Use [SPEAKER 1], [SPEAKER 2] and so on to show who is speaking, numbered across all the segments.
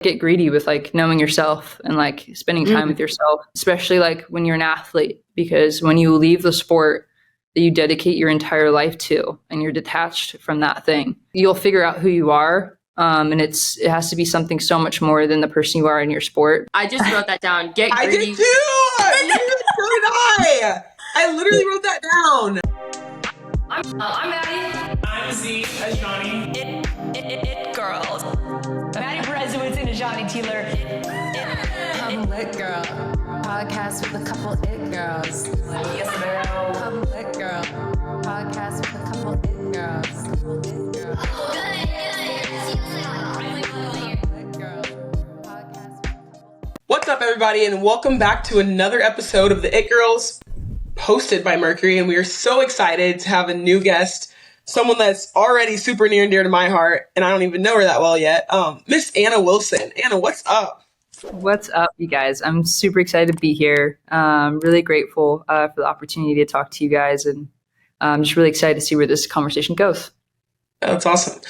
[SPEAKER 1] get greedy with like knowing yourself and like spending time with yourself, especially like when you're an athlete, because when you leave the sport that you dedicate your entire life to and you're detached from that thing, you'll figure out who you are. And it has to be something so much more than the person you are in your sport.
[SPEAKER 2] I just wrote that down. Get greedy.
[SPEAKER 3] I did too. So did I literally wrote that down.
[SPEAKER 2] I'm Maddie.
[SPEAKER 4] I'm Azhani.
[SPEAKER 5] It girls. Maddie, Berezowitz, and Azhani Tealer.
[SPEAKER 6] I'm lit girl. Podcast with a couple it girls.
[SPEAKER 5] Yes, ma'am.
[SPEAKER 6] I'm lit girl. Podcast with a couple it girls. Lit girl.
[SPEAKER 3] What's up, everybody, and welcome back to another episode of the It Girls, hosted by Mercury. And we are so excited to have a new guest, someone that's already super near and dear to my heart, and I don't even know her that well yet. Miss Anna Wilson. Anna, what's up?
[SPEAKER 1] What's up, you guys? I'm super excited to be here. Really grateful for the opportunity to talk to you guys, and I'm just really excited to see where this conversation goes.
[SPEAKER 3] That's awesome.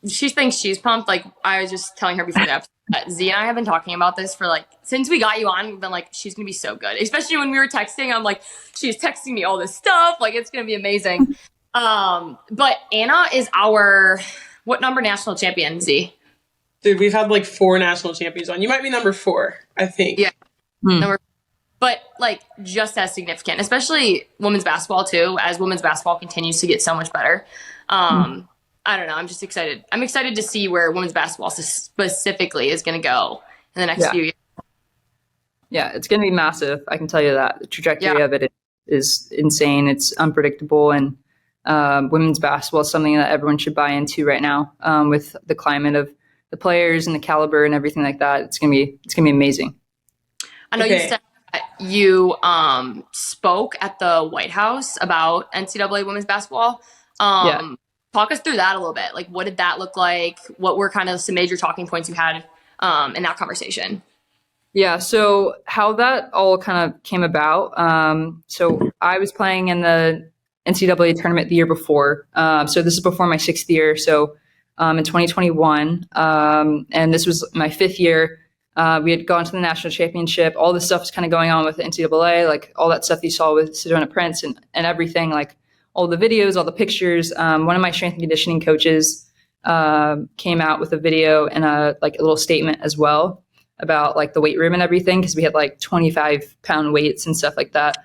[SPEAKER 2] She thinks she's pumped. Like, I was just telling her before the episode that Z and I have been talking about this for like, since we got you on, we've been like, she's going to be so good. Especially when we were texting, I'm like, she's texting me all this stuff. Like, it's going to be amazing. But Anna is our, what number national champion, Z?
[SPEAKER 3] Dude, we've had like 4 national champions on. You might be number 4, I think.
[SPEAKER 2] Yeah. Number, but like just as significant, especially women's basketball too, as women's basketball continues to get so much better. I don't know. I'm just excited. I'm excited to see where women's basketball specifically is going to go in the next few years.
[SPEAKER 1] Yeah, it's going to be massive. I can tell you that. The trajectory of it is insane. It's unpredictable. And women's basketball is something that everyone should buy into right now with the climate of the players and the caliber and everything like that. It's going to be amazing.
[SPEAKER 2] I know you said that you spoke at the White House about NCAA women's basketball. Talk us through that a little bit. Like, what did that look like? What were kind of some major talking points you had in that conversation?
[SPEAKER 1] Yeah, so how that all kind of came about. So I was playing in the NCAA tournament the year before. So this is before my 6th year. So in 2021, and this was my 5th year. We had gone to the national championship. All this stuff was kind of going on with the NCAA, like all that stuff you saw with Sedona Prince and everything, like all the videos, all the pictures. One of my strength and conditioning coaches came out with a video and a little statement as well about like the weight room and everything, because we had like 25-pound weights and stuff like that,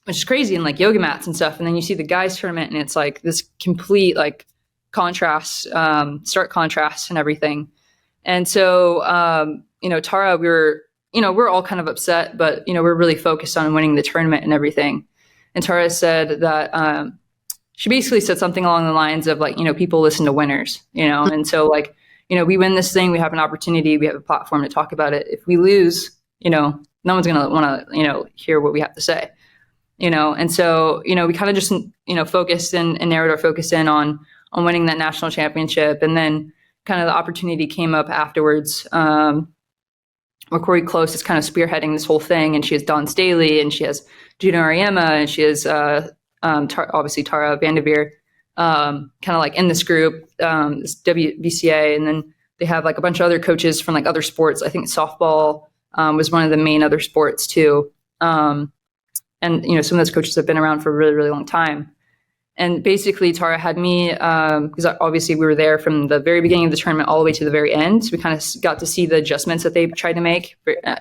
[SPEAKER 1] which is crazy, and like yoga mats and stuff. And then you see the guys tournament and it's like this complete like contrast, stark contrast and everything. And so, Tara, we're all kind of upset, but, we're really focused on winning the tournament and everything. And Tara said that she basically said something along the lines of like, people listen to winners, and so like, we win this thing, we have an opportunity, we have a platform to talk about it. If we lose, no one's going to want to, hear what we have to say, and so, we kind of just, focused and narrowed our focus in on winning that national championship. And then kind of the opportunity came up afterwards, where Corey Close is kind of spearheading this whole thing, and she has Dawn Staley, and she has Gina Ariema, and she has obviously Tara VanDerveer, kind of like in this group, this WBCA, and then they have like a bunch of other coaches from like other sports. I think softball was one of the main other sports too, and some of those coaches have been around for a really, really long time. And basically, Tara had me, because obviously we were there from the very beginning of the tournament all the way to the very end. So we kind of got to see the adjustments that they tried to make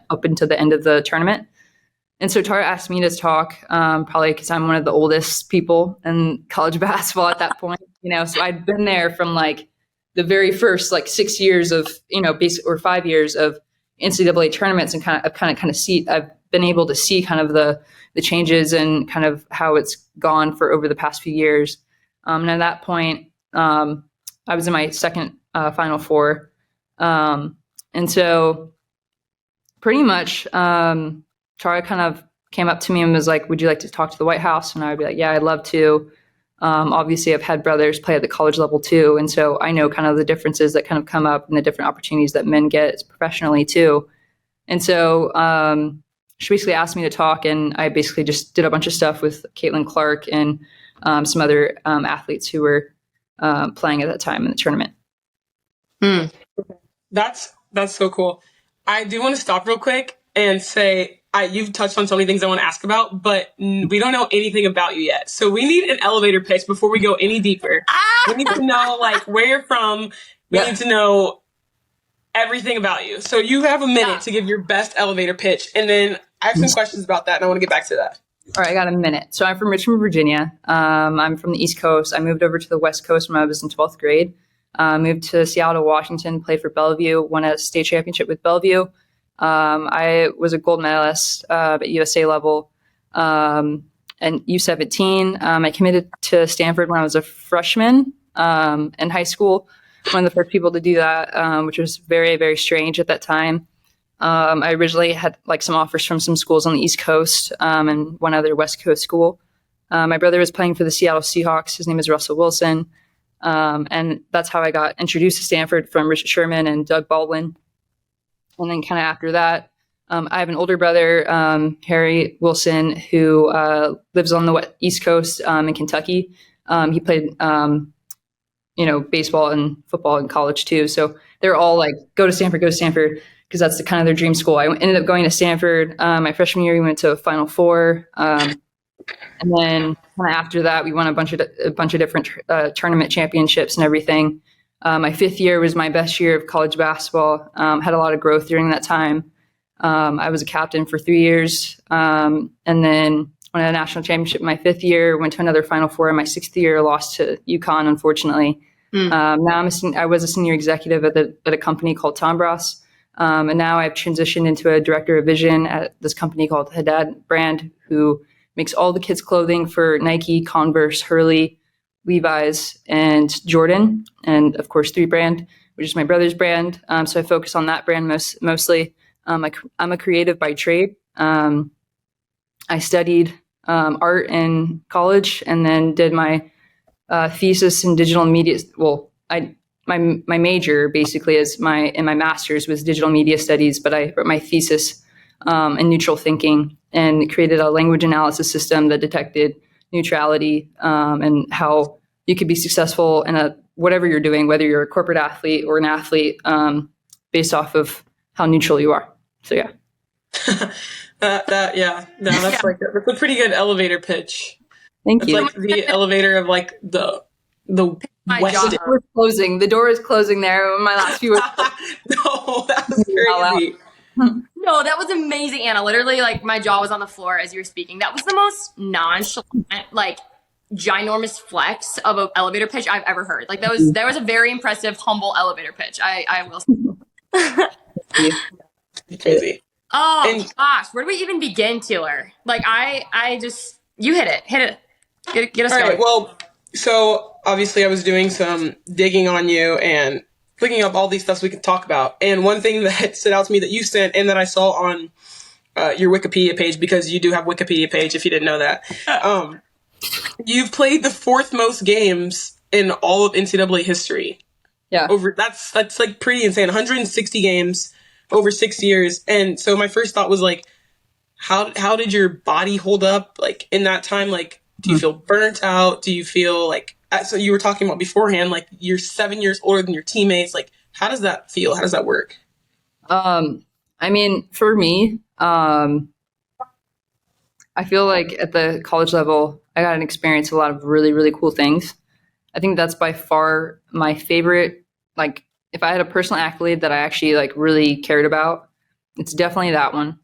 [SPEAKER 1] up until the end of the tournament. And so Tara asked me to talk, probably because I'm one of the oldest people in college basketball at that point. So I'd been there from like the very first like 6 years of, or 5 years of NCAA tournaments, and I've been able to see kind of the changes and kind of how it's gone for over the past few years. And at that point, I was in my second Final Four. And so pretty much Tara kind of came up to me and was like, would you like to talk to the White House? And I would be like, yeah, I'd love to. Obviously, I've had brothers play at the college level too. And so I know kind of the differences that kind of come up and the different opportunities that men get professionally too. And so she basically asked me to talk, and I basically just did a bunch of stuff with Caitlin Clark and some other athletes who were playing at that time in the tournament.
[SPEAKER 3] That's so cool. I do want to stop real quick and say, you've touched on so many things I want to ask about, but we don't know anything about you yet. So we need an elevator pitch before we go any deeper. We need to know like where you're from. We need to know everything about you. So you have a minute to give your best elevator pitch, and then I have some questions about that, and I want to get back to that.
[SPEAKER 1] All right, I got a minute. So I'm from Richmond, Virginia. I'm from the East Coast. I moved over to the West Coast when I was in 12th grade. Moved to Seattle, Washington, played for Bellevue, won a state championship with Bellevue. I was a gold medalist at USA level. And U17, I committed to Stanford when I was a freshman in high school. One of the first people to do that, which was very, very strange at that time. I originally had like some offers from some schools on the East Coast and one other West Coast school. My brother was playing for the Seattle Seahawks. His name is Russell Wilson. And that's how I got introduced to Stanford from Richard Sherman and Doug Baldwin. And then kind of after that, I have an older brother, Harry Wilson, who lives on the East Coast in Kentucky. He played, baseball and football in college too. So they're all like, go to Stanford, because that's the kind of their dream school. I ended up going to Stanford. My freshman year, we went to Final Four. And then kind of after that, we won a bunch of different tournament championships and everything. My fifth year was my best year of college basketball. Had a lot of growth during that time. I was a captain for 3 years, and then won a national championship in my fifth year. Went to another Final Four in my sixth year. Lost to UConn, unfortunately. Now I was a senior executive at a company called Tombras, and now I've transitioned into a director of vision at this company called Haddad Brand, who makes all the kids' clothing for Nike, Converse, Hurley, Levi's, and Jordan, and of course 3 Brand, which is my brother's brand. So I focus on that brand mostly. I'm a creative by trade. I studied art in college and then did my thesis in digital media. Well, my major basically in my master's was digital media studies, but I wrote my thesis in neutral thinking and created a language analysis system that detected neutrality and how you could be successful in whatever you're doing, whether you're a corporate athlete or an athlete, based off of how neutral you are. So yeah.
[SPEAKER 3] That's like that's a pretty good elevator pitch.
[SPEAKER 1] Thank you.
[SPEAKER 3] Like the elevator of like the West.
[SPEAKER 1] The door is closing there. My last few words.
[SPEAKER 3] No, that was crazy.
[SPEAKER 2] No, that was amazing, Anna. Literally, like, my jaw was on the floor as you were speaking. That was the most nonchalant, like, ginormous flex of an elevator pitch I've ever heard. Like, that was a very impressive, humble elevator pitch. I will say.
[SPEAKER 3] Crazy.
[SPEAKER 2] Oh, gosh. Where do we even begin, Tealer? Like, I just, you hit it. Get us
[SPEAKER 3] All
[SPEAKER 2] going.
[SPEAKER 3] right, well, so obviously I was doing some digging on you and looking up all these stuffs we could talk about. And one thing that stood out to me that you sent and that I saw on your Wikipedia page, because you do have a Wikipedia page if you didn't know that, you've played the 4th most games in all of NCAA history.
[SPEAKER 1] Yeah.
[SPEAKER 3] That's like pretty insane. 160 games over 6 years. And so my first thought was like, how did your body hold up like in that time? Like, do you feel burnt out? Do you feel like, so you were talking about beforehand, like you're 7 years older than your teammates. Like, how does that feel? How does that work?
[SPEAKER 1] I mean, for me, I feel like at the college level, I got to experience a lot of really, really cool things. I think that's by far my favorite. Like, if I had a personal accolade that I actually like really cared about, it's definitely that one.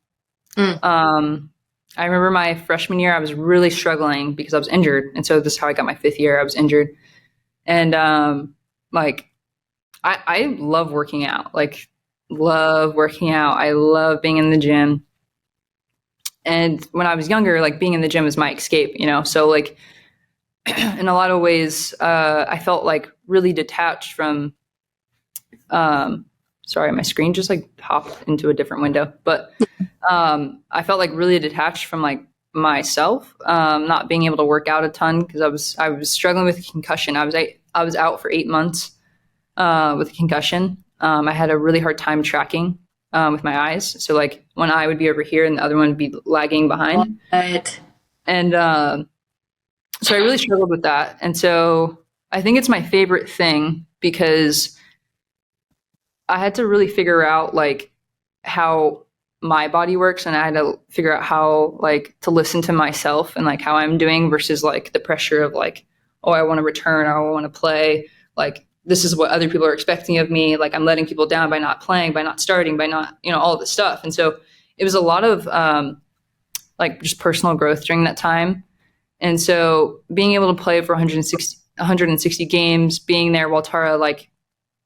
[SPEAKER 1] I remember my freshman year, I was really struggling because I was injured. And so this is how I got my 5th year. I was injured. And like, I love working out, love working out. I love being in the gym. And when I was younger, like being in the gym was my escape, So like in a lot of ways, I felt like really detached from, sorry, my screen just like hopped into a different window, but I felt like really detached from like myself, not being able to work out a ton because I was struggling with a concussion. I was out for 8 months with a concussion. I had a really hard time tracking with my eyes. So like one eye would be over here and the other one would be lagging behind.
[SPEAKER 2] What?
[SPEAKER 1] And so I really struggled with that. And so I think it's my favorite thing because I had to really figure out like how my body works, and I had to figure out how like to listen to myself and like how I'm doing versus like the pressure of like, oh, I want to return, or I want to play. Like, this is what other people are expecting of me. Like, I'm letting people down by not playing, by not starting, by not, all of this stuff. And so it was a lot of like just personal growth during that time. And so being able to play for 160 games, being there while Tara like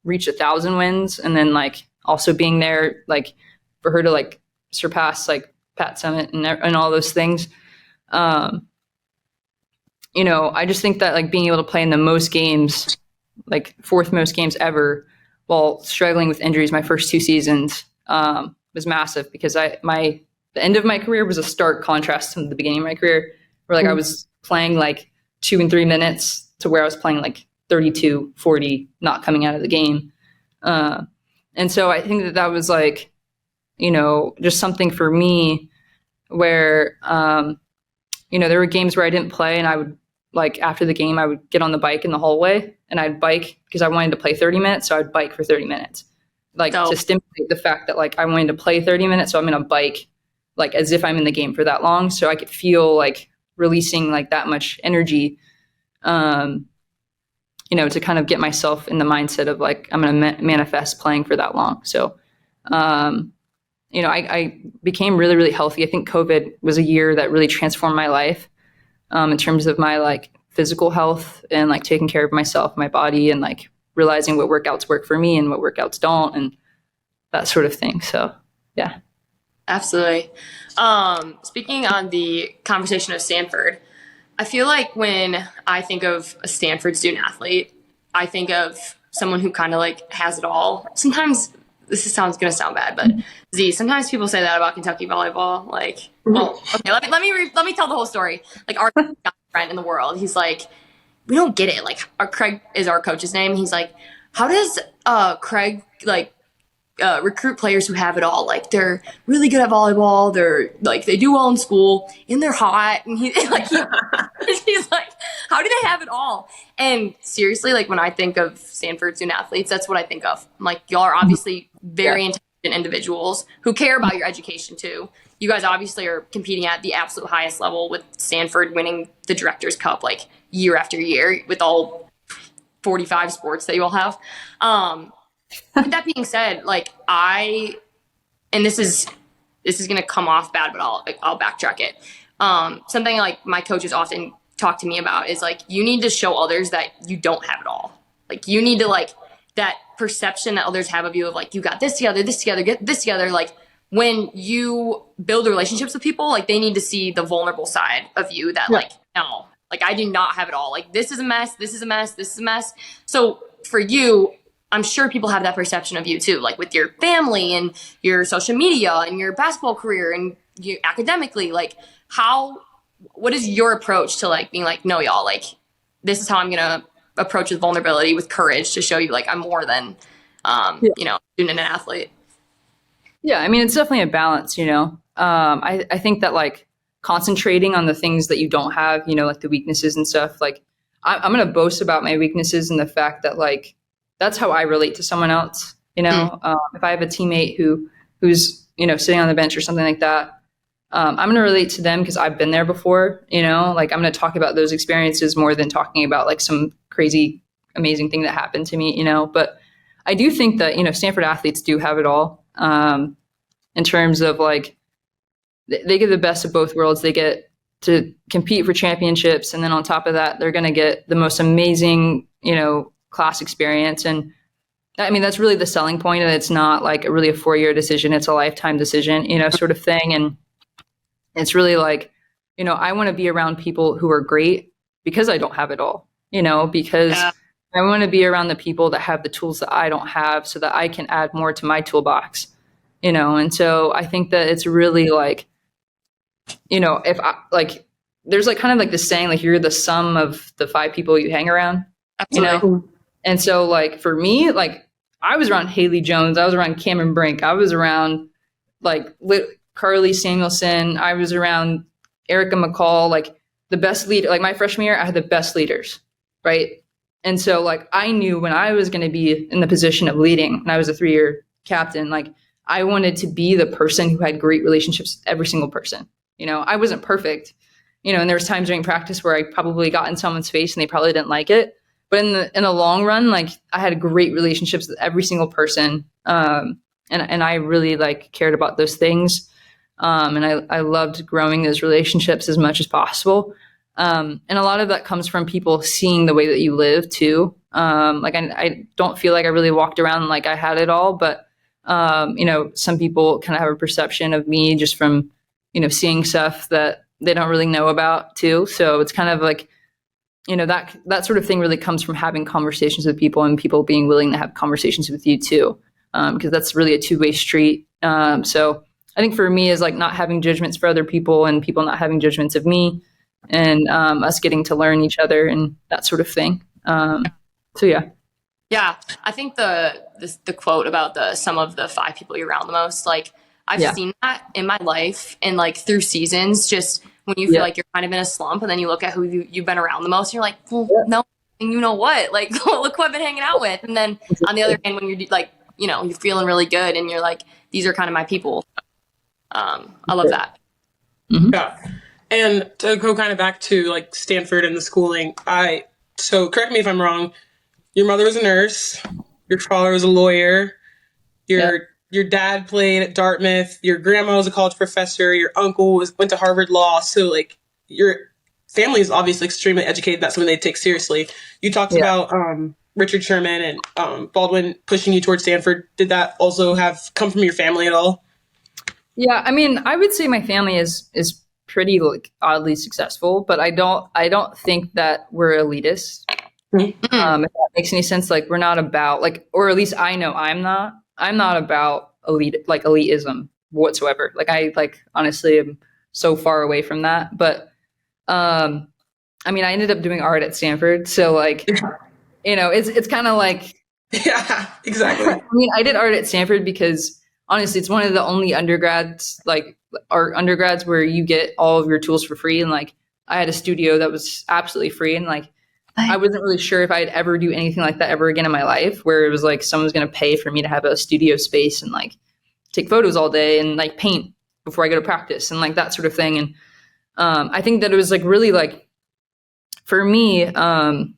[SPEAKER 1] reached 1,000 wins, and then like also being there like for her to like surpass like Pat Summitt and all those things. I just think that like being able to play in the most games, like fourth most games ever, while struggling with injuries my first 2 seasons, was massive, because the end of my career was a stark contrast to the beginning of my career, where like I was playing like 2 and 3 minutes to where I was playing like 32, 40, not coming out of the game. And so I think that was like, just something for me where, there were games where I didn't play, and I would like after the game, I would get on the bike in the hallway and I'd bike because I wanted to play 30 minutes. So I'd bike for 30 minutes, like to stimulate the fact that like I wanted to play 30 minutes. So I'm going to bike like as if I'm in the game for that long. So I could feel like releasing like that much energy, to kind of get myself in the mindset of like, I'm going to manifest playing for that long. So, I became really, really healthy. I think COVID was a year that really transformed my life, in terms of my like physical health and like taking care of myself, my body, and like realizing what workouts work for me and what workouts don't, and that sort of thing. So, yeah.
[SPEAKER 2] Absolutely. Speaking on the conversation of Stanford, I feel like when I think of a Stanford student athlete, I think of someone who kind of like has it all. Sometimes going to sound bad, but sometimes people say that about Kentucky volleyball. Like, well, okay, let me tell the whole story. Like, our friend in the world, he's like, we don't get it. Like, Craig is our coach's name. He's like, how does Craig like recruit players who have it all? Like, they're really good at volleyball, they're like, they do well in school, and they're hot. And he's like, how do they have it all? And seriously, like, when I think of Stanford student athletes, that's what I think of. I'm like, y'all are obviously very intelligent individuals who care about your education too. You guys obviously are competing at the absolute highest level, with Stanford winning the Directors Cup like year after year with all 45 sports that you all have. With that being said, like, and this is going to come off bad, but I'll backtrack it. Something like my coaches often talk to me about is like, you need to show others that you don't have it all. Like, you need to like that perception that others have of you of like, you got this together, get this together. Like, when you build relationships with people, like, they need to see the vulnerable side of you that like, no, like, I do not have it all. Like, this is a mess. This is a mess. This is a mess. So for you, I'm sure people have that perception of you too, like with your family and your social media and your basketball career and you academically. Like, what is your approach to like being like, no, y'all, like, this is how I'm gonna approach with vulnerability, with courage, to show you like I'm more than student and an athlete.
[SPEAKER 1] Yeah, I mean, it's definitely a balance. I think that like concentrating on the things that you don't have, like the weaknesses and stuff. Like, I'm gonna boast about my weaknesses and the fact that like, that's how I relate to someone else. If I have a teammate who's sitting on the bench or something like that, I'm going to relate to them because I've been there before. Like, I'm going to talk about those experiences more than talking about like some crazy, amazing thing that happened to me. But I do think that Stanford athletes do have it all, in terms of like they get the best of both worlds. They get to compete for championships, and then on top of that, they're going to get the most amazing class experience. And I mean, that's really the selling point. And it's not like really a 4-year decision. It's a lifetime decision, sort of thing. And it's really like, I want to be around people who are great because I don't have it all, because I want to be around the people that have the tools that I don't have so that I can add more to my toolbox, And so I think that it's really like, if I like, there's like kind of like this saying, like, you're the sum of the 5 people you hang around,
[SPEAKER 2] Absolutely.
[SPEAKER 1] And so, like, for me, like, I was around Haley Jones. I was around Cameron Brink. I was around, like, Carly Samuelson. I was around Erica McCall. Like, the best leader. Like, my freshman year, I had the best leaders, right? And so like I knew when I was going to be in the position of leading, and I was a 3-year captain, like I wanted to be the person who had great relationships with every single person. I wasn't perfect, and there was times during practice where I probably got in someone's face and they probably didn't like it. But in the long run, like I had great relationships with every single person. And I really like cared about those things. And I loved growing those relationships as much as possible. And a lot of that comes from people seeing the way that you live too. Like I don't feel like I really walked around like I had it all, but some people kind of have a perception of me just from, seeing stuff that they don't really know about too. So it's kind of like, that sort of thing really comes from having conversations with people and people being willing to have conversations with you too. Because that's really a two-way street. So I think for me is like not having judgments for other people and people not having judgments of me, and us getting to learn each other and that sort of thing. So yeah.
[SPEAKER 2] Yeah, I think the quote about the sum of the 5 people you're around the most, like I've seen that in my life and like through seasons, just when you feel like you're kind of in a slump and then you look at who you've been around the most and you're like, well, no, and you know what? Like, look who I've been hanging out with. And then on the other hand, when you're like, you're feeling really good and you're like, these are kind of my people. I love that.
[SPEAKER 3] Mm-hmm. Yeah. And to go kind of back to like Stanford and the schooling, so correct me if I'm wrong, your mother was a nurse, your father was a lawyer, your dad played at Dartmouth, your grandma was a college professor, your uncle went to Harvard Law. So like your family is obviously extremely educated. That's something they take seriously. You talked about Richard Sherman and Baldwin pushing you towards Stanford. Did that also come from your family at all?
[SPEAKER 1] Yeah, I mean, I would say my family is pretty like oddly successful, but I don't think that we're elitist. If that makes any sense, like we're not about like, or at least I know I'm not about elitism whatsoever. Like I honestly am so far away from that. But I mean, I ended up doing art at Stanford, so like, it's kind of like,
[SPEAKER 3] yeah, exactly.
[SPEAKER 1] I mean, I did art at Stanford because honestly, it's one of the only undergrads, like art undergrads, where you get all of your tools for free. And like, I had a studio that was absolutely free, and like, I wasn't really sure if I'd ever do anything like that ever again in my life, where it was like someone's going to pay for me to have a studio space and like take photos all day and like paint before I go to practice and like that sort of thing. And I think that it was like really like, for me, I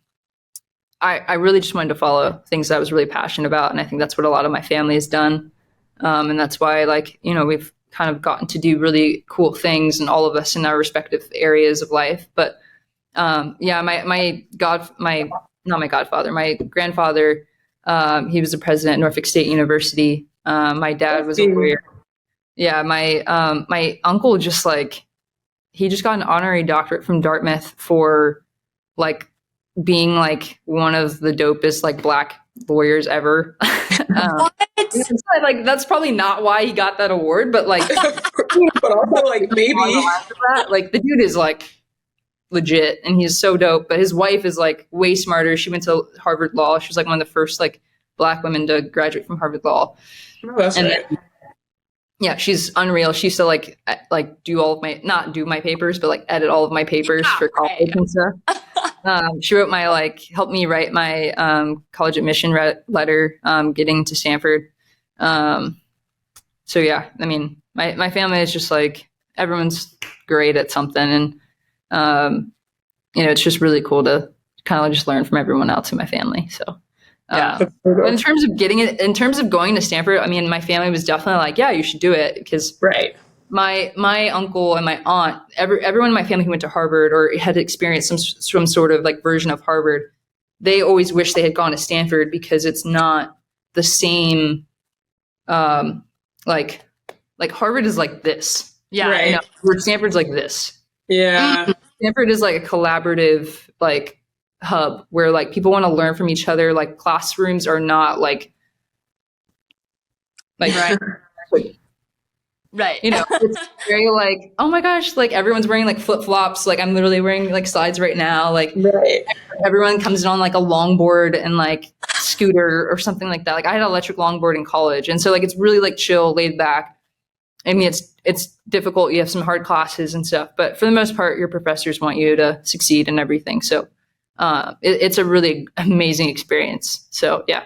[SPEAKER 1] really just wanted to follow things that I was really passionate about. And I think that's what a lot of my family has done. And that's why like, we've kind of gotten to do really cool things, and all of us in our respective areas of life. But my grandfather, he was the president at Norfolk State University. My dad was a lawyer. Yeah. My uncle just like, he just got an honorary doctorate from Dartmouth for like being like one of the dopest like Black lawyers ever. Like that's probably not why he got that award, but like,
[SPEAKER 3] but also like maybe
[SPEAKER 1] like the dude is like legit and he's so dope. But his wife is like way smarter. She went to Harvard Law. She was like one of the first like Black women to graduate from Harvard Law.
[SPEAKER 3] Oh, that's right.
[SPEAKER 1] Yeah, she's unreal. She used to like do all of my, not do my papers, but like edit all of my papers for college and stuff. She wrote my helped me write my college admission letter getting to Stanford. So yeah, I mean, my family is just like, everyone's great at something, and it's just really cool to kind of just learn from everyone else in my family. So. But in terms of going to Stanford, I mean, my family was definitely like, yeah, you should do it, because my uncle and my aunt, everyone in my family who went to Harvard or had experienced some sort of like version of Harvard, they always wish they had gone to Stanford, because it's not the same. Like Harvard is like this.
[SPEAKER 2] Yeah.
[SPEAKER 3] Right.
[SPEAKER 1] Where Stanford's like this.
[SPEAKER 3] Yeah.
[SPEAKER 1] Stanford is like a collaborative, like, hub where like people want to learn from each other. Like classrooms are not like
[SPEAKER 2] right.
[SPEAKER 1] It's very like, oh my gosh, like everyone's wearing like flip-flops. Like I'm literally wearing like slides right now. Like everyone comes in on like a longboard and like scooter or something like that. Like I had an electric longboard in college, and so like it's really like chill, laid back. I mean, it's difficult. You have some hard classes and stuff, but for the most part, your professors want you to succeed and everything. So It's a really amazing experience. So yeah.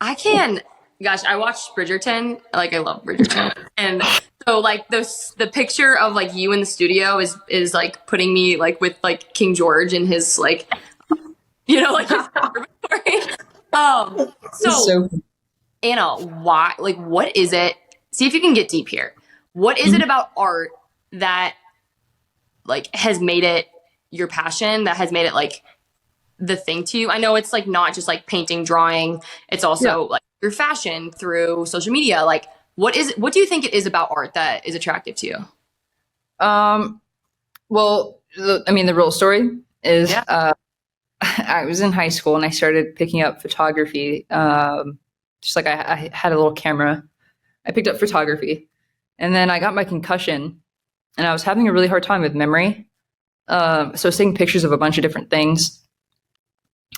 [SPEAKER 2] I watched Bridgerton. Like, I love Bridgerton. And so, like, the picture of, like, you in the studio is like putting me, like, with, like, King George and his, like, you know, like, his so Anna, why, like, what is it? See if you can get deep here. What is it about art that, like, has made it your passion, that has made it, like, the thing to you? I know it's, like, not just, like, painting, drawing. It's also, like, your fashion through social media. Like, what do you think it is about art that is attractive to you?
[SPEAKER 1] Well, the real story is I was in high school and I started picking up photography. Just like I had a little camera. I picked up photography, and then I got my concussion, and I was having a really hard time with memory. So I was taking pictures of a bunch of different things.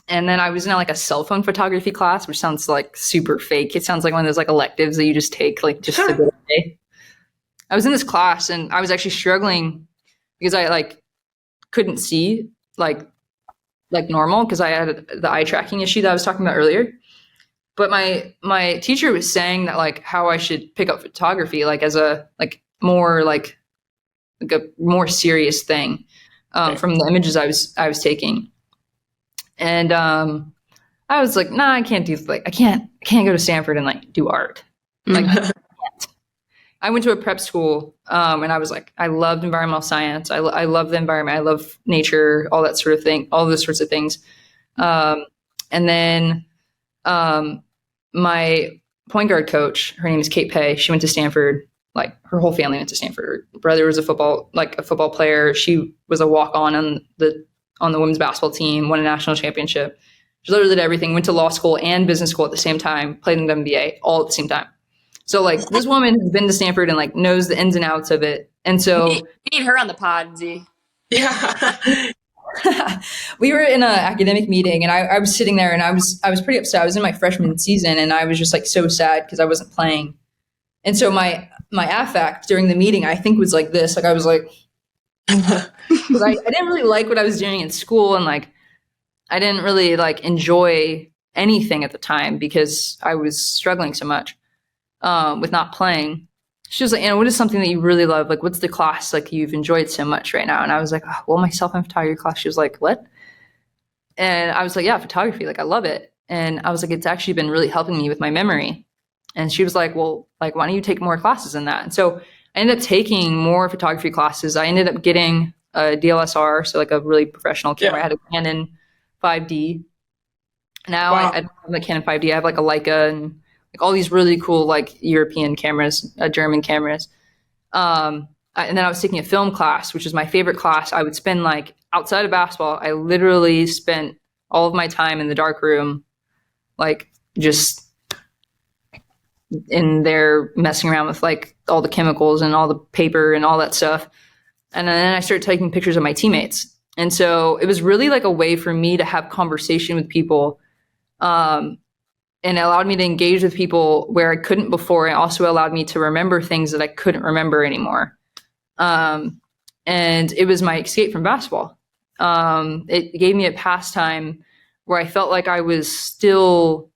[SPEAKER 1] And then I was in like a cell phone photography class, which sounds like super fake. It sounds like one of those like electives that you just take like just to go away. I was in this class and I was actually struggling because I like couldn't see like normal because I had the eye tracking issue that I was talking about earlier. But my teacher was saying that like how I should pick up photography like as a more serious thing from the images I was taking. And I was like, nah, I can't do I can't go to Stanford and like do art. Like I went to a prep school and I was like, I loved environmental science. I love the environment. I love nature, all that sort of thing, all those sorts of things. And then my point guard coach, her name is Kate Pay. She went to Stanford. Like her whole family went to Stanford. Her brother was a football player. She was a walk-on on the women's basketball team, won a national championship. She literally did everything, went to law school and business school at the same time, played in the NBA all at the same time. So like this woman has been to Stanford and like knows the ins and outs of it. And so
[SPEAKER 2] we need her on the pod, Z.
[SPEAKER 3] Yeah.
[SPEAKER 1] We were in an academic meeting and I was sitting there and I was pretty upset. I was in my freshman season and I was just like so sad because I wasn't playing. And so my affect during the meeting, I think was like this. Like I was like, because I didn't really like what I was doing in school and like I didn't really like enjoy anything at the time because I was struggling so much with not playing. She was like, Anna, what is something that you really love? Like, what's the class like you've enjoyed so much right now? And I was like, oh, well, my cell-phone photography class. She was like, what? And I was like, yeah, photography. Like, I love it. And I was like, it's actually been really helping me with my memory. And she was like, well, like, why don't you take more classes in that? And so I ended up taking more photography classes. I ended up getting a DLSR, so like a really professional camera. Yeah. I had a Canon 5D. Now I have a Canon 5D. I have like a Leica and like all these really cool like European cameras, German cameras. And then I was taking a film class, which is my favorite class. I would spend like outside of basketball, I literally spent all of my time in the dark room, like just in there messing around with like all the chemicals and all the paper and all that stuff. And then I started taking pictures of my teammates. And so it was really like a way for me to have conversation with people. And it allowed me to engage with people where I couldn't before. It also allowed me to remember things that I couldn't remember anymore. And it was my escape from basketball. It gave me a pastime where I felt like I was still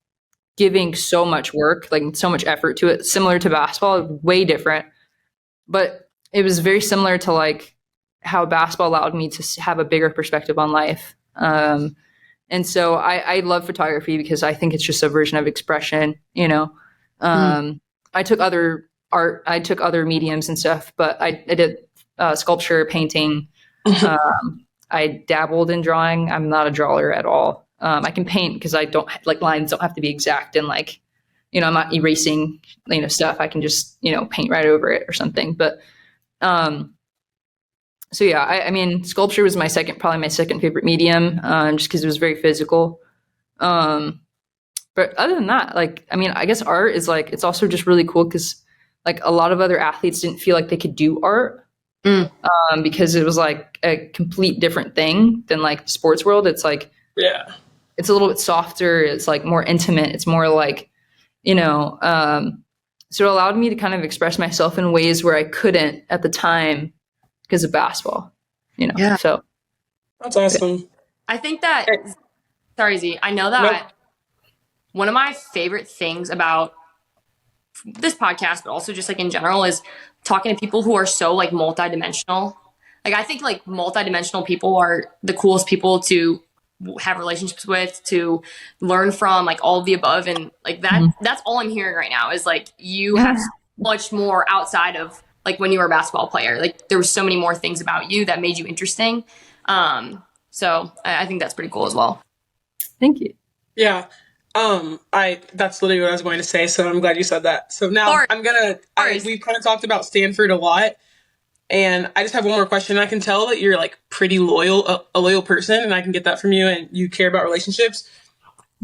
[SPEAKER 1] giving so much work, like so much effort to it, similar to basketball, way different. But it was very similar to like how basketball allowed me to have a bigger perspective on life. And so I love photography because I think it's just a version of expression, you know. I took other art, I took other mediums and stuff, but I did sculpture, painting. I dabbled in drawing. I'm not a drawer at all. I can paint because I don't like lines don't have to be exact and like, you know, I'm not erasing, you know, stuff. I can just, you know, paint right over it or something. But so yeah, I mean, sculpture was probably my second favorite medium, just because it was very physical. But other than that, like, I mean, I guess art is like, it's also just really cool because like a lot of other athletes didn't feel like they could do art because it was like a complete different thing than like the sports world. It's like, yeah, it's a little bit softer. It's like more intimate. It's more like, you know, so it allowed me to kind of express myself in ways where I couldn't at the time because of basketball, you know?
[SPEAKER 2] Yeah.
[SPEAKER 1] So
[SPEAKER 3] that's awesome.
[SPEAKER 2] I think that, sorry, Z, I know that one of my favorite things about this podcast, but also just like in general, is talking to people who are so like multidimensional. Like I think like multidimensional people are the coolest people to have relationships with, to learn from, like all of the above. And like that's all I'm hearing right now is like you have so much more outside of like when you were a basketball player. Like there were so many more things about you that made you interesting. So I think that's pretty cool as well.
[SPEAKER 1] Thank you.
[SPEAKER 3] Yeah. That's literally what I was going to say. So I'm glad you said that. So now we've kind of talked about Stanford a lot, and I just have one more question. I can tell that you're like pretty loyal, a loyal person, and I can get that from you, and you care about relationships.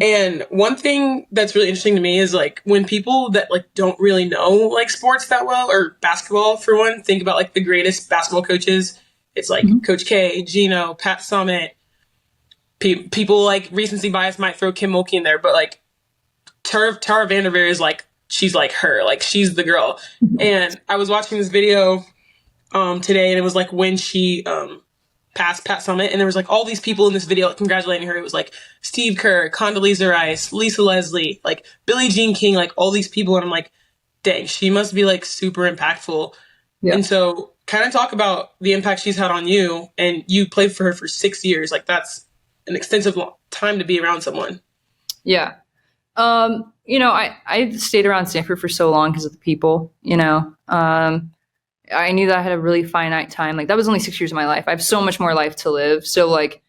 [SPEAKER 3] And one thing that's really interesting to me is like when people that like don't really know like sports that well, or basketball for one, think about like the greatest basketball coaches. It's like Coach K, Gino, Pat Summitt. People like recency bias might throw Kim Mulkey in there, but like Tara VanDerveer is like, she's like her, like she's the girl. And I was watching this video today, and it was like when she passed Pat Summitt, and there was like all these people in this video congratulating her. It was like Steve Kerr, Condoleezza Rice, Lisa Leslie, like Billie Jean King, like all these people. And I'm like, dang, she must be like super impactful. Yeah. And so kind of talk about the impact she's had on you, and you played for her for 6 years. Like that's an extensive time to be around someone.
[SPEAKER 1] Yeah. I stayed around Stanford for so long because of the people, I knew that I had a really finite time. Like that was only 6 years of my life. I have so much more life to live. So like,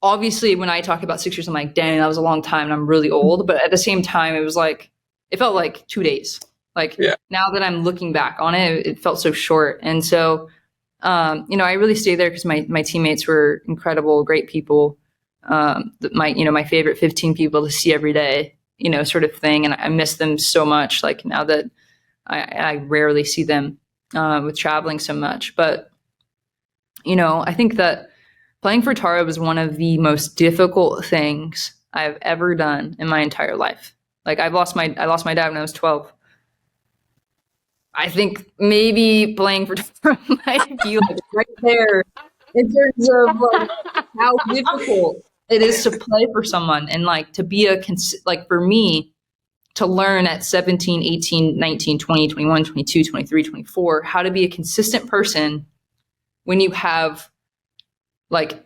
[SPEAKER 1] obviously when I talk about 6 years, I'm like, dang, that was a long time and I'm really old. But at the same time, it felt like 2 days. Like now that I'm looking back on it, it felt so short. And so, I really stayed there because my teammates were incredible, great people. My favorite 15 people to see every day, sort of thing. And I miss them so much. Like now that I rarely see them with traveling so much. But, I think that playing for Tara was one of the most difficult things I've ever done in my entire life. Like I lost my dad when I was 12. I think maybe playing for Tara might be like right there in terms of like how difficult it is to play for someone, and like to be like for me to learn at 17, 18, 19, 20, 21, 22, 23, 24, how to be a consistent person when you have like,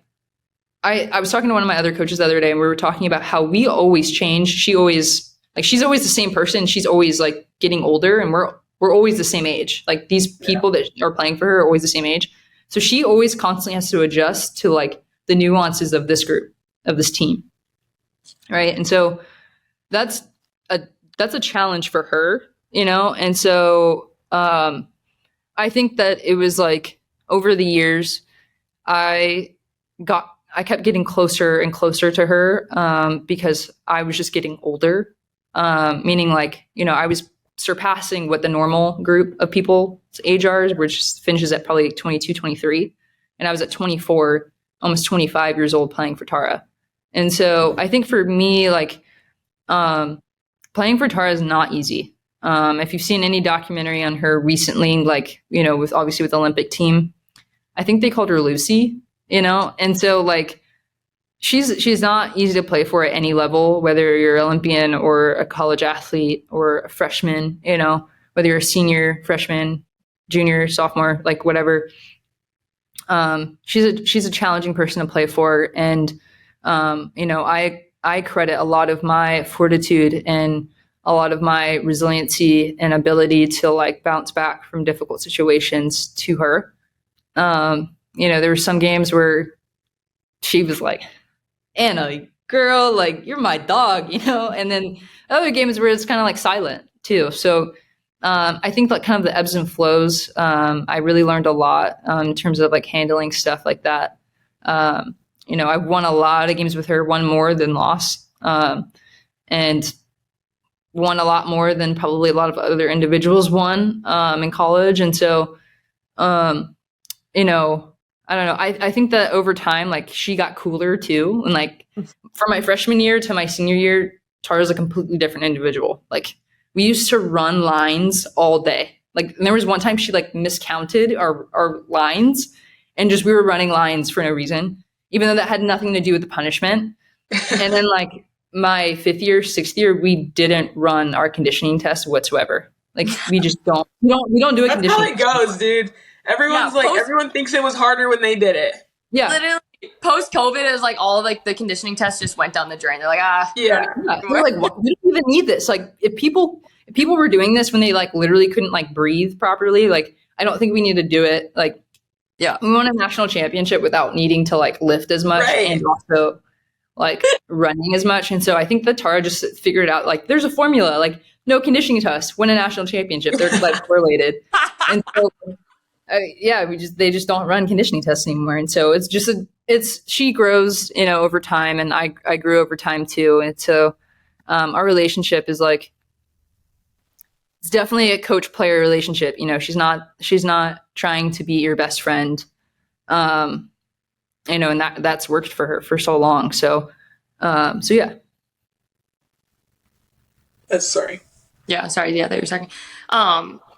[SPEAKER 1] I was talking to one of my other coaches the other day, and we were talking about how we always change. She's always the same person. She's always like getting older, and we're always the same age. Like these people that are playing for her are always the same age. So she always constantly has to adjust to like the nuances of this group, of this team. Right. And so that's a challenge for her, And so I think that it was like over the years, I kept getting closer and closer to her because I was just getting older, meaning like, I was surpassing what the normal group of people's age are, which finishes at probably 22, 23. And I was at 24, almost 25 years old playing for Tara. And so I think for me, like playing for Tara is not easy. If you've seen any documentary on her recently, like, with the Olympic team, I think they called her Lucy, And so like, she's not easy to play for at any level, whether you're Olympian or a college athlete or a freshman, whether you're a senior, freshman, junior, sophomore, like whatever. She's a challenging person to play for. And, I credit a lot of my fortitude and a lot of my resiliency and ability to like bounce back from difficult situations to her. There were some games where she was like, Anna, girl, like you're my dog, and then other games where it's kind of like silent too. So I think like kind of the ebbs and flows, I really learned a lot in terms of like handling stuff like that. I've won a lot of games with her, won more than lost, and won a lot more than probably a lot of other individuals won in college. And so, I don't know. I think that over time, like she got cooler too. And like from my freshman year to my senior year, Tara's a completely different individual. Like we used to run lines all day. Like there was one time she like miscounted our lines, and just we were running lines for no reason. even though that had nothing to do with the punishment. And then like my 5th year, 6th year, we didn't run our conditioning test whatsoever. Like we just don't, we don't do a
[SPEAKER 3] That's how
[SPEAKER 1] conditioning
[SPEAKER 3] it goes, dude. Everyone's everyone thinks it was harder when they did it.
[SPEAKER 1] Yeah.
[SPEAKER 2] Literally, post-COVID, it was like all of like the conditioning tests just went down the drain. They're like,
[SPEAKER 3] Yeah.
[SPEAKER 1] They're like, what? We don't even need this. Like if people were doing this when they like literally couldn't like breathe properly, like I don't think we need to do it. Like, yeah, we won a national championship without needing to like lift as much and also like running as much. And so I think that Tara just figured out like there's a formula, like no conditioning test, win a national championship. They're like correlated. And so they just don't run conditioning tests anymore. And so it's just she grows, over time, and I grew over time too. And so our relationship is like, it's definitely a coach player relationship. She's not trying to be your best friend. And that's worked for her for so long. So yeah.
[SPEAKER 3] Sorry.
[SPEAKER 2] Yeah, sorry. Yeah, they were talking.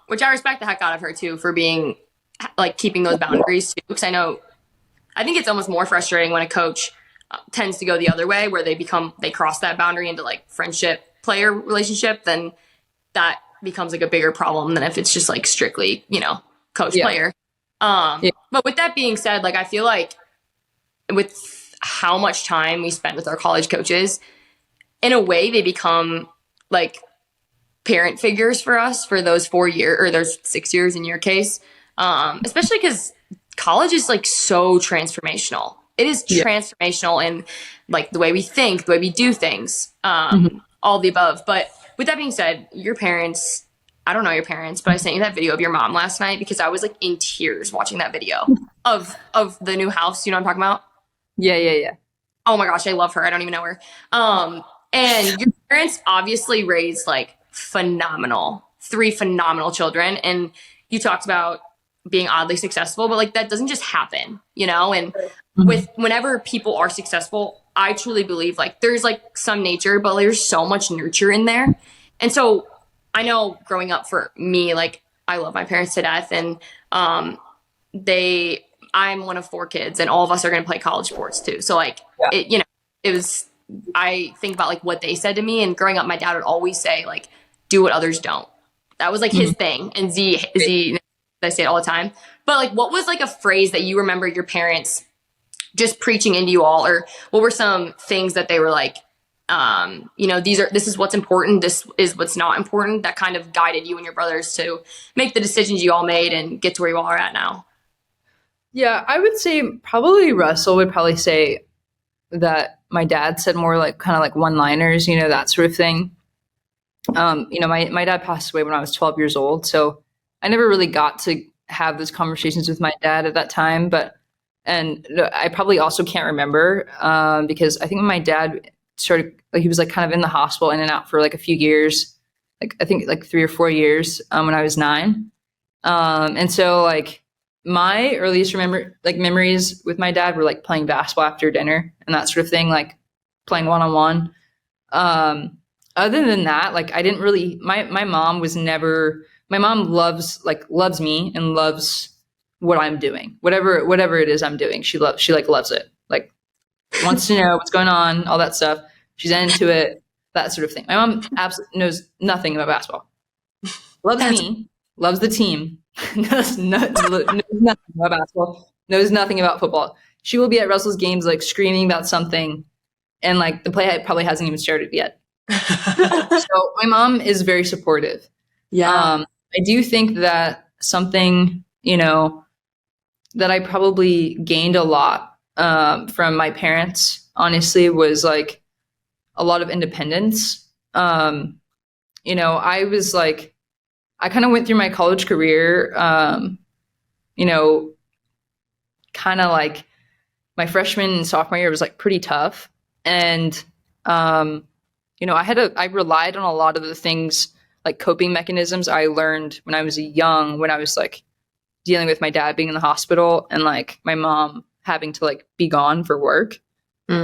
[SPEAKER 2] Which I respect the heck out of her too for being like keeping those boundaries too. Because I think it's almost more frustrating when a coach tends to go the other way, where they cross that boundary into like friendship player relationship. Then that becomes like a bigger problem than if it's just like strictly, coach player. But with that being said, like I feel like with how much time we spend with our college coaches, in a way they become like parent figures for us for those 4 years or those 6 years in your case, especially because college is like so transformational. It is transformational in like the way we think, the way we do things, all the above. But with that being said, your parents, I don't know your parents, but I sent you that video of your mom last night because I was like in tears watching that video of the new house. You know what I'm talking about?
[SPEAKER 1] Yeah.
[SPEAKER 2] Oh my gosh, I love her. I don't even know her. And your parents obviously raised like three phenomenal children. And you talked about being oddly successful, but like that doesn't just happen, and whenever people are successful, I truly believe like there's like some nature, but there's so much nurture in there. And so I know growing up for me, like I love my parents to death, and I'm one of 4 kids and all of us are going to play college sports too. So like, I think about like what they said to me, and growing up, my dad would always say like, do what others don't. That was like his thing. And Z, I say it all the time, but like, what was like a phrase that you remember your parents just preaching into you all, or what were some things that they were like, this is what's important, this is what's not important, that kind of guided you and your brothers to make the decisions you all made and get to where you all are at now? Yeah,
[SPEAKER 1] I would say probably Russell would probably say that my dad said more like kind of like one-liners, that sort of thing. My dad passed away when I was 12 years old, so I never really got to have those conversations with my dad at that time. And I probably also can't remember because I think when my dad started, like he was like kind of in the hospital in and out for like a few years, like I think like 3 or 4 years when I was 9. And so like my earliest memories with my dad were like playing basketball after dinner and that sort of thing, like playing one-on-one. Other than that, like I didn't really, my mom loves me and loves what I'm doing, whatever it is I'm doing. She loves it. Like wants to know what's going on, all that stuff. She's into it, that sort of thing. My mom absolutely knows nothing about basketball. Loves me, loves the team, knows nothing about basketball, knows nothing about football. She will be at Russell's games like screaming about something, and like the play probably hasn't even started yet. So my mom is very supportive. Yeah. I do think that something, that I probably gained a lot from my parents, honestly, was like a lot of independence. I was like, I kind of went through my college career, kind of like my freshman and sophomore year was like pretty tough. And, I relied on a lot of the things like coping mechanisms I learned when I was when I was like dealing with my dad being in the hospital and like my mom having to like be gone for work.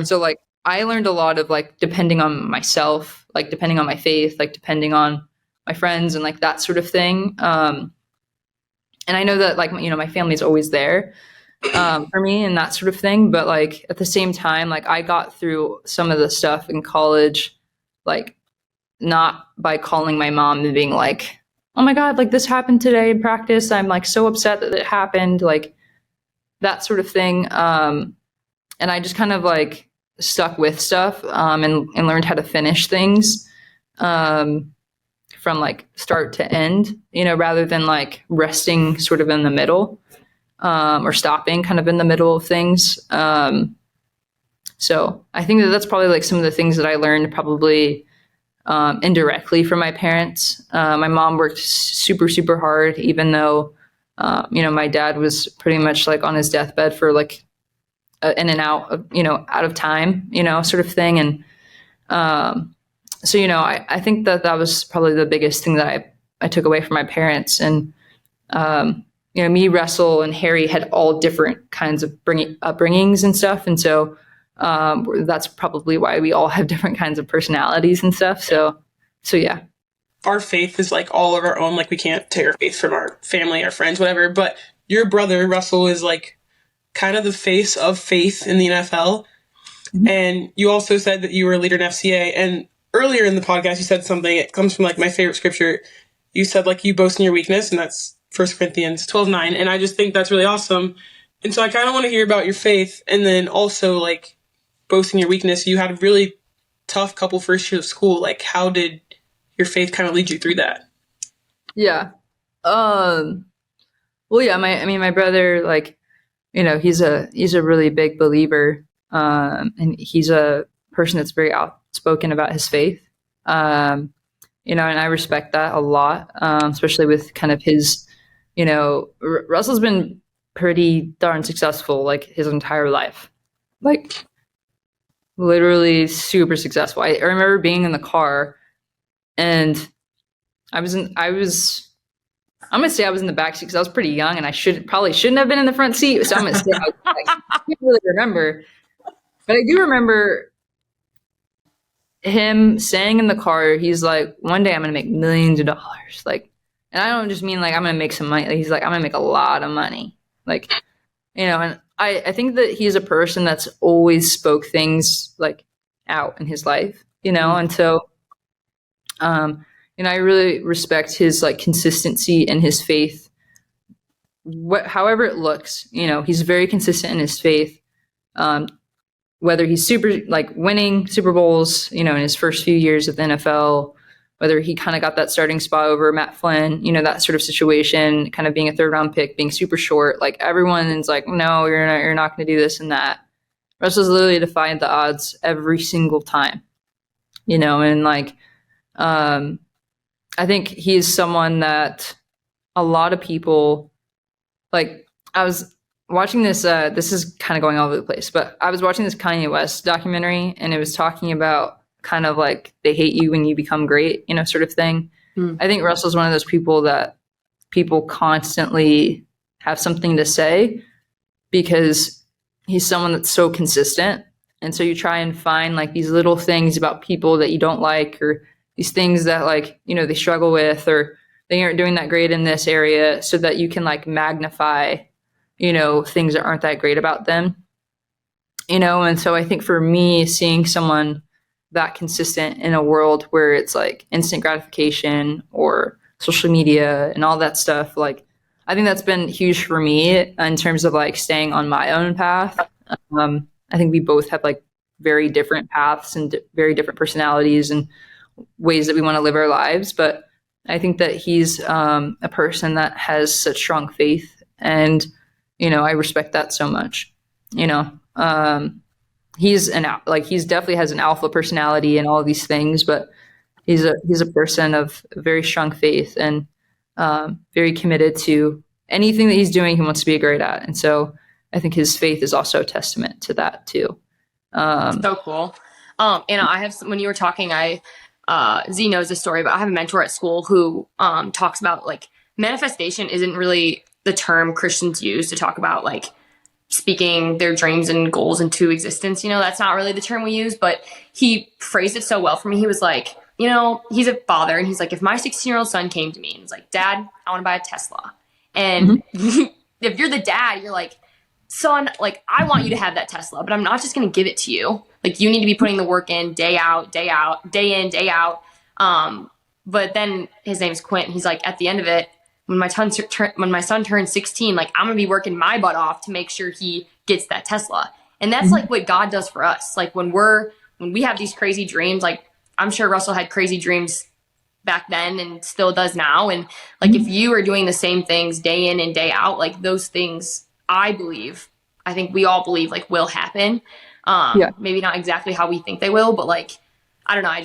[SPEAKER 1] So like I learned a lot of like depending on myself, like depending on my faith, like depending on my friends and like that sort of thing. And I know that like, my family's always there. for me and that sort of thing. But like at the same time, like I got through some of the stuff in college, like not by calling my mom and being like, oh my God, like this happened today in practice. I'm like so upset that it happened, like that sort of thing. And I just kind of like stuck with stuff and learned how to finish things from like start to end, you know, rather than like resting sort of in the middle or stopping kind of in the middle of things. So I think that that's probably like some of the things that I learned probably indirectly from my parents. My mom worked super, super hard, even though, you know, my dad was pretty much like on his deathbed for like in and out of, you know, out of time, you know, sort of thing. And so, you know, I think that that was probably the biggest thing that I took away from my parents. And, you know, me, Russell, and Harry had all different kinds of upbringings and stuff. And so that's probably why we all have different kinds of personalities and stuff. So yeah.
[SPEAKER 3] Our faith is like all of our own. Like we can't take our faith from our family, our friends, whatever. But your brother, Russell, is like kind of the face of faith in the NFL. Mm-hmm. And you also said that you were a leader in FCA. And earlier in the podcast, you said something, it comes from like my favorite scripture. You said like you boast in your weakness, and that's 1 Corinthians 12:9. And I just think that's really awesome. And so I kind of want to hear about your faith, and then also like boasting your weakness. You had a really tough couple first years of school. Like how did your faith kind of lead you through that?
[SPEAKER 1] Yeah. Well, yeah, my brother, like, you know, he's a really big believer. And he's a person that's very outspoken about his faith. You know, and I respect that a lot, especially with kind of his, you know, Russell's been pretty darn successful, like his entire life, like literally super successful. I remember being in the car and I'm gonna say I was in the back seat because I was pretty young and I probably shouldn't have been in the front seat. So I'm gonna say I can't really remember, but I do remember him saying in the car, he's like, one day I'm gonna make millions of dollars. Like, and I don't just mean like I'm gonna make some money. He's like, I'm gonna make a lot of money. Like, you know, and I think that he's a person that's always spoke things like out in his life, you know, and so you know, I really respect his like consistency in his faith. However it looks, you know, he's very consistent in his faith. Whether he's super like winning Super Bowls, you know, in his first few years of the NFL, whether he kind of got that starting spot over Matt Flynn, you know, that sort of situation, kind of being a 3rd round pick, being super short, like everyone's like, no, you're not going to do this and that. Russell's literally defied the odds every single time, you know, and like, I think he's someone that a lot of people, like I was watching this, this is kind of going all over the place, but I was watching this Kanye West documentary and it was talking about kind of like they hate you when you become great, you know, sort of thing. I think Russell's one of those people that people constantly have something to say because he's someone that's so consistent. And so you try and find like these little things about people that you don't like, or these things that like, you know, they struggle with, or they aren't doing that great in this area, so that you can like magnify, you know, things that aren't that great about them, you know? And so I think for me, seeing someone that consistent in a world where it's like instant gratification or social media and all that stuff, like I think that's been huge for me in terms of like staying on my own path. I think we both have like very different paths and very different personalities and ways that we want to live our lives. But I think that he's a person that has such strong faith, and, you know, I respect that so much, you know. He's definitely has an alpha personality and all of these things, but he's a person of very strong faith and very committed to anything that he's doing. He wants to be great at, and so I think his faith is also a testament to that too.
[SPEAKER 2] So cool. And I have, when you were talking, Z knows this story, but I have a mentor at school who talks about like manifestation isn't really the term Christians use to talk about like speaking their dreams and goals into existence. You know, that's not really the term we use, but he phrased it so well for me. He was like, you know, he's a father, and he's like, if my 16-year-old son came to me and was like, Dad, I want to buy a Tesla. And if you're the dad, you're like, son, like, I want you to have that Tesla, but I'm not just going to give it to you. Like, you need to be putting the work in day out, day in, day out. But then his name's Quint. He's like, at the end of it, when my son turns 16, like, I'm going to be working my butt off to make sure he gets that Tesla. And that's like what God does for us. Like, when we have these crazy dreams, like, I'm sure Russell had crazy dreams back then and still does now. And like, if you are doing the same things day in and day out, like, those things, I think we all believe, like, will happen. Maybe not exactly how we think they will, but like, I don't know.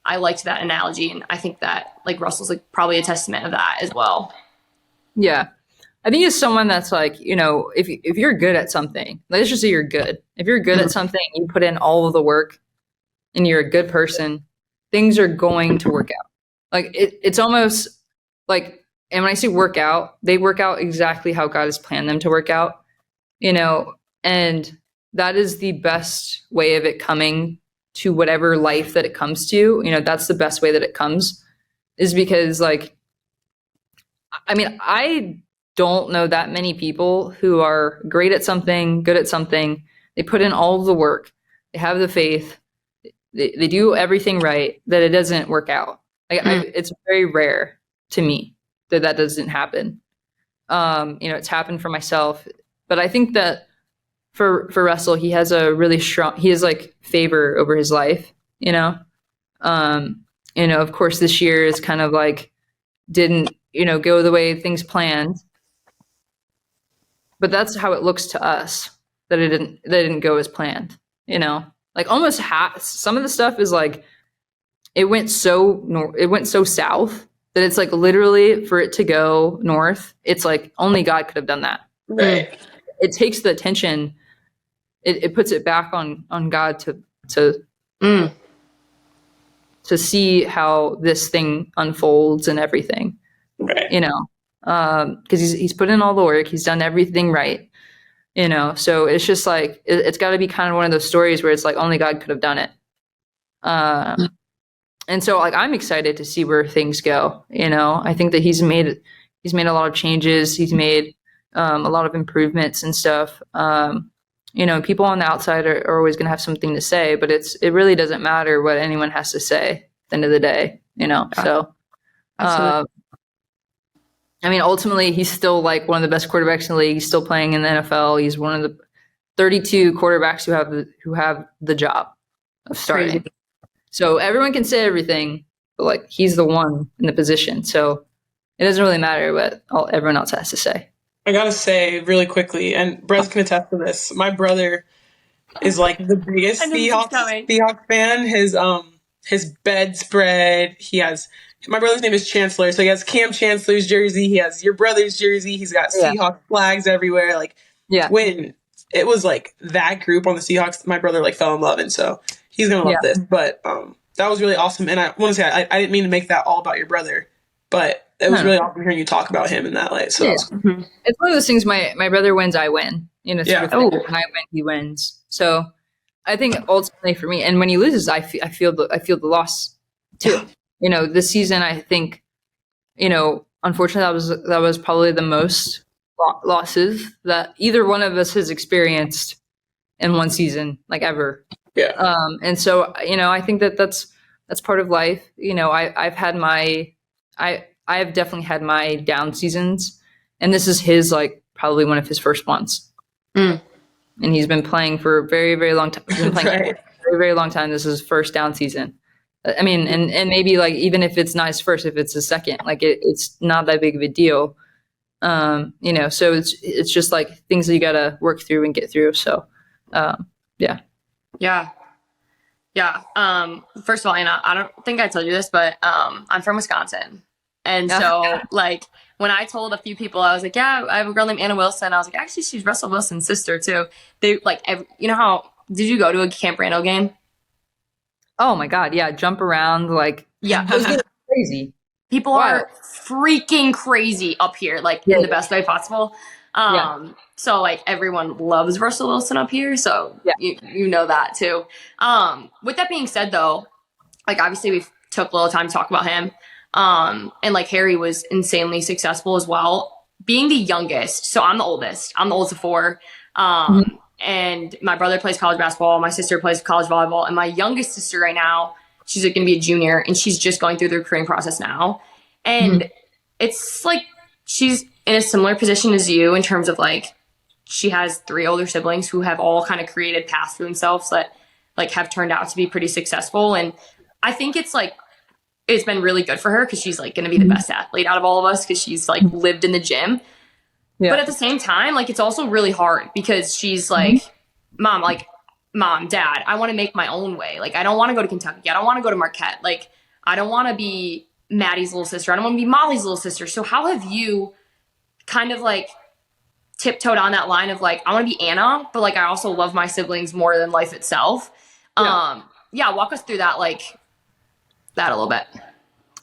[SPEAKER 2] I liked that analogy. And I think that, like, Russell's like probably a testament of that as well.
[SPEAKER 1] Yeah. I think it's someone that's like, if you're good at something, let's just say you're good. If you're good at something, you put in all of the work and you're a good person, things are going to work out. Like, it's almost like, and when I say work out, they work out exactly how God has planned them to work out, and that is the best way of it coming to whatever life that it comes to. That's the best way that it comes, is because, like, I mean, I don't know that many people who are great at something, good at something. They put in all of the work. They have the faith. They do everything right, that it doesn't work out. Like, it's very rare to me that doesn't happen. It's happened for myself, but I think that for Russell, he has like favor over his life, of course this year is kind of like, didn't, go the way things planned, but that's how it looks to us, that it didn't go as planned, like almost some of the stuff is like, it went so south that it's like, literally, for it to go north, it's like only God could have done that.
[SPEAKER 3] Right.
[SPEAKER 1] It takes the attention, it puts it back on God to see how this thing unfolds and everything.
[SPEAKER 3] Right.
[SPEAKER 1] Because he's put in all the work, he's done everything right. So it's just like, it's got to be kind of one of those stories where it's like only God could have done it. And so, like, I'm excited to see where things go. I think that he's made a lot of changes. He's made a lot of improvements and stuff. People on the outside are always going to have something to say, but it really doesn't matter what anyone has to say at the end of the day. So, I mean, ultimately, he's still like one of the best quarterbacks in the league. He's still playing in the NFL. He's one of the 32 quarterbacks who have the job of starting. Crazy. So everyone can say everything, but like, he's the one in the position. So it doesn't really matter what everyone else has to say.
[SPEAKER 3] I gotta say really quickly, and Brez can attest to this, my brother is like the biggest Seahawks fan. His bedspread, my brother's name is Chancellor, so he has Cam Chancellor's jersey, he has your brother's jersey, he's got Seahawks flags everywhere. Like, when it was like that group on the Seahawks, my brother like fell in love, and so he's gonna love this. But that was really awesome, and I want to say I didn't mean to make that all about your brother, but it was really awesome hearing you talk about him in that light. So it's one
[SPEAKER 1] of those things. My brother wins, I win. When I win, he wins. So I think ultimately for me, and when he loses, I feel the loss too. This season, I think, unfortunately, that was probably the most losses that either one of us has experienced in one season, like, ever.
[SPEAKER 3] Yeah.
[SPEAKER 1] And so, I think that's part of life. I have definitely had my down seasons, and this is probably one of his first ones. And he's been playing for a very, very long time. He's been playing for a very, very long time. This is his first down season. I mean, and maybe like, even if it's not his first, if it's his second, like it's not that big of a deal. So it's just like things that you got to work through and get through. So, yeah.
[SPEAKER 2] First of all, Anna, I don't think I told you this, but I'm from Wisconsin. And so, like, when I told a few people, I was like, yeah, I have a girl named Anna Wilson. I was like, actually, she's Russell Wilson's sister, too. They, like, how, did you go to a Camp Randall game?
[SPEAKER 1] Oh, my God. Yeah. Jump around. Like,
[SPEAKER 2] yeah.
[SPEAKER 1] It was crazy.
[SPEAKER 2] People are freaking crazy up here, like, in the best way possible. So, like, everyone loves Russell Wilson up here. So, you know that, too. With that being said, though, like, obviously, we took a little time to talk about him. And like, Harry was insanely successful as well. Being the youngest, so I'm the oldest of four. And my brother plays college basketball. My sister plays college volleyball. And my youngest sister right now, she's going to be a junior, and she's just going through the recruiting process now. And it's like she's in a similar position as you in terms of like she has 3 older siblings who have all kind of created paths for themselves that like have turned out to be pretty successful. And I think it's like it's been really good for her because she's like going to be the best athlete out of all of us because she's like lived in the gym. Yeah. But at the same time, like it's also really hard because she's like, Mom, Dad, I want to make my own way. Like I don't want to go to Kentucky. I don't want to go to Marquette. Like I don't want to be Maddie's little sister. I don't want to be Molly's little sister. So how have you kind of like tiptoed on that line of like, I want to be Anna, but like I also love my siblings more than life itself. Walk us through that, like that a little bit.